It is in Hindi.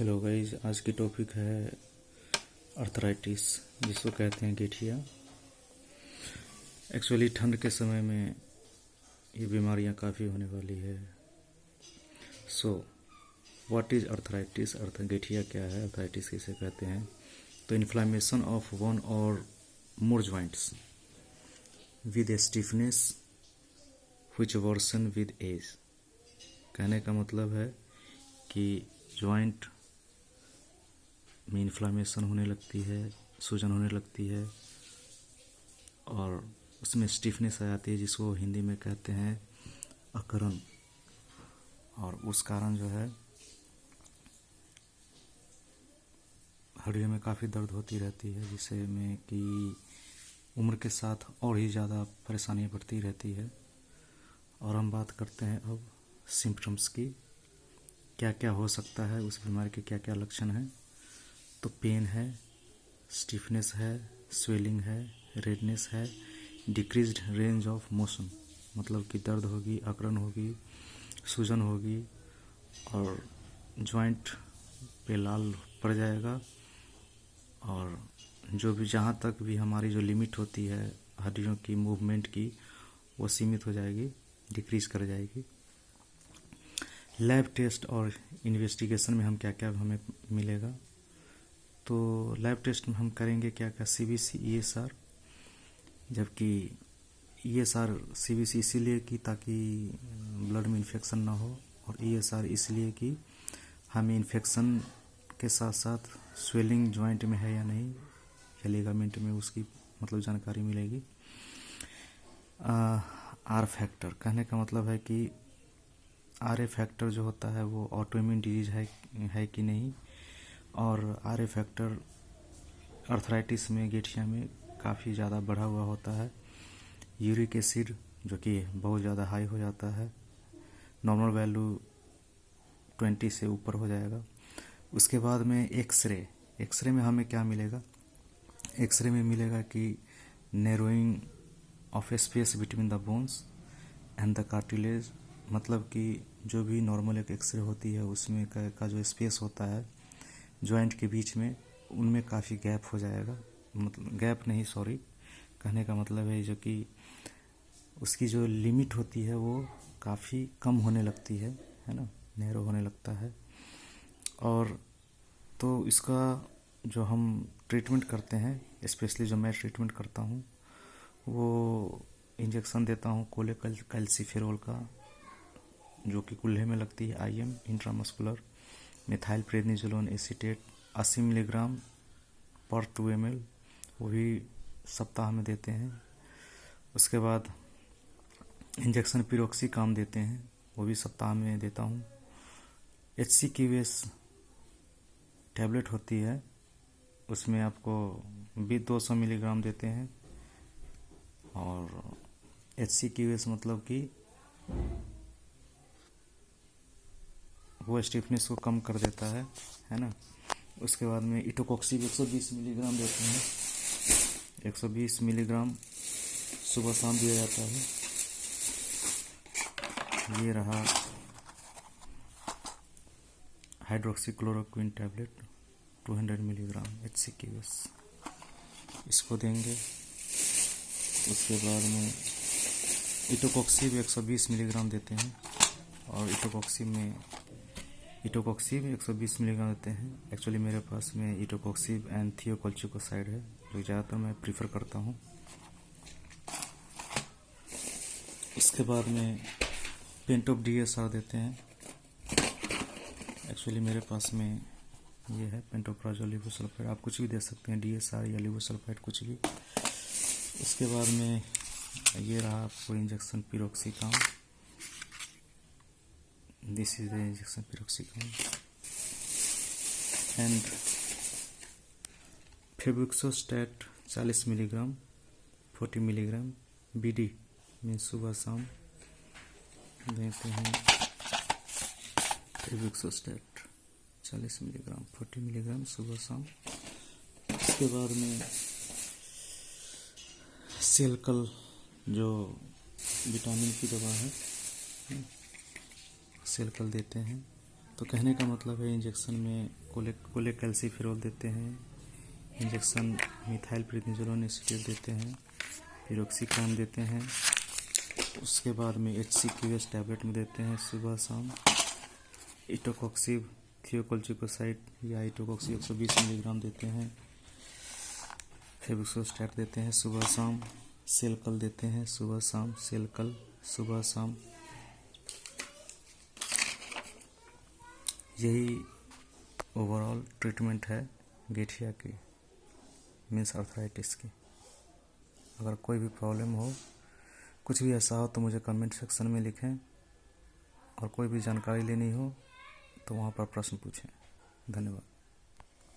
हेलो गाइज, आज की टॉपिक है अर्थराइटिस, जिसको कहते हैं गठिया। एक्चुअली ठंड के समय में ये बीमारियां काफ़ी होने वाली है। So what is arthritis? गठिया क्या है? अर्थराइटिस किसे कहते हैं? तो इन्फ्लामेशन ऑफ वन और more joints with a stiffness which worsens with age. कहने का मतलब है कि जॉइंट में इन्फ्लामेशन होने लगती है, सूजन होने लगती है और उसमें स्टिफनेस आ जाती है, जिसको हिंदी में कहते हैं अकड़न। और उस कारण जो है हड्डियों में काफ़ी दर्द होती रहती है, जिससे में कि उम्र के साथ और ही ज़्यादा परेशानियाँ बढ़ती रहती है। और हम बात करते हैं अब सिम्पटम्स की, क्या क्या हो सकता है, उस बीमारी के क्या क्या लक्षण हैं। तो पेन है, स्टिफनेस है, स्वेलिंग है, रेडनेस है, डिक्रीज्ड रेंज ऑफ मोशन, मतलब कि दर्द होगी, अकड़न होगी, सूजन होगी और जॉइंट पे लाल पड़ जाएगा। और जो भी जहाँ तक भी हमारी जो लिमिट होती है हड्डियों की मूवमेंट की, वो सीमित हो जाएगी, डिक्रीज कर जाएगी। लैब टेस्ट और इन्वेस्टिगेशन में हम क्या क्या हमें मिलेगा? तो लैब टेस्ट में हम करेंगे क्या क्या? CBC, ESR। जबकि ESR CBC इसीलिए कि ताकि ब्लड में इन्फेक्शन ना हो, और ESR इसलिए कि हमें इन्फेक्शन के साथ साथ स्वेलिंग जॉइंट में है या नहीं, या लिगामेंट में, उसकी मतलब जानकारी मिलेगी। R फैक्टर, कहने का मतलब है कि RA फैक्टर जो होता है वो ऑटोइम्यून डिजीज है कि नहीं। और RA फैक्टर अर्थराइटिस में, गठिया में काफ़ी ज़्यादा बढ़ा हुआ होता है। यूरिक एसिड जो कि बहुत ज़्यादा हाई हो जाता है, नॉर्मल वैल्यू 20 से ऊपर हो जाएगा। उसके बाद में एक्सरे में हमें क्या मिलेगा? एक्सरे में मिलेगा कि narrowing of space between the bones and the cartilage, मतलब कि जो भी नॉर्मल एक एक्सरे होती है उसमें का जो स्पेस होता है जॉइंट के बीच में, उनमें काफ़ी गैप हो जाएगा। मतलब गैप नहीं, सॉरी, कहने का मतलब है जो कि उसकी जो लिमिट होती है वो काफ़ी कम होने लगती है ना, नैरो होने लगता है। और तो इसका जो हम ट्रीटमेंट करते हैं, स्पेशली जो मैं ट्रीटमेंट करता हूँ, वो इंजेक्शन देता हूँ कोलेकैल्सिफेरॉल का, जो कि कुल्हे में लगती है, IM intramuscular. Methyl prednisolone acetate 80 milligram पर 2 ml, वो भी सप्ताह में देते हैं। उसके बाद इंजेक्शन पिरोक्सिकाम देते हैं, वो भी सप्ताह में देता हूँ। HCQS टैबलेट होती है, उसमें आपको भी 200 मिलीग्राम देते हैं। और HCQS मतलब कि वो स्टिफनेस को कम कर देता है ना। उसके बाद में इटोकॉक्सिब 120 मिलीग्राम देते हैं, 120 मिलीग्राम सुबह शाम दिया जाता है। ये रहा हाइड्रोक्सीक्लोरोक्विन टैबलेट 200 मिलीग्राम HCQS, इसको देंगे। उसके बाद में इटोकॉक्सिब 120 मिलीग्राम देते हैं, और इटोकॉक्सिब 120 मिलीग्राम देते हैं। एक्चुअली मेरे पास में इटोकॉक्सिब एंड थियोकोल्चिकोसाइड है, जो ज़्यादातर मैं प्रीफर करता हूँ। इसके बाद में पेंटोप DSR देते हैं। एक्चुअली मेरे पास में ये है पेंटोप्राजोल लिवोसल्फाइड, आप कुछ भी दे सकते हैं, DSR या लिवोसल्फाइड, कुछ भी। उसके बाद में ये रहा आपको injection piroxicam, this is the injection piroxicam. And febuxostat 40 milligram 40 milligram BD means सुबह शाम देते हैं। फेबुक्सोस्टैट 40 मिलीग्राम 40 मिलीग्राम सुबह शाम। उसके बाद में सेलकल जो विटामिन की दवा है, सेलकल देते हैं तो कहने का मतलब है इंजेक्शन में कोलेकैल्सिफेरॉल देते हैं, इंजेक्शन मिथाइल प्रेडनिजोलोन एसीटेट देते हैं, पिरोक्सिकाम देते हैं, उसके बाद में HCQS टैबलेट में देते हैं सुबह शाम, इटोकॉक्सिब थियोकोल्चिकोसाइड या इटोकॉक्सी 120 मिलीग्राम देते हैं, फेविकोस्टैट देते हैं सुबह शाम, सेलकल देते हैं सुबह शाम, सेलकल सुबह शाम। यही ओवरऑल ट्रीटमेंट है गठिया की, मीन्स अर्थराइटिस की। अगर कोई भी प्रॉब्लम हो, कुछ भी ऐसा हो तो मुझे कमेंट सेक्शन में लिखें, और कोई भी जानकारी लेनी हो तो वहाँ पर प्रश्न पूछें। धन्यवाद।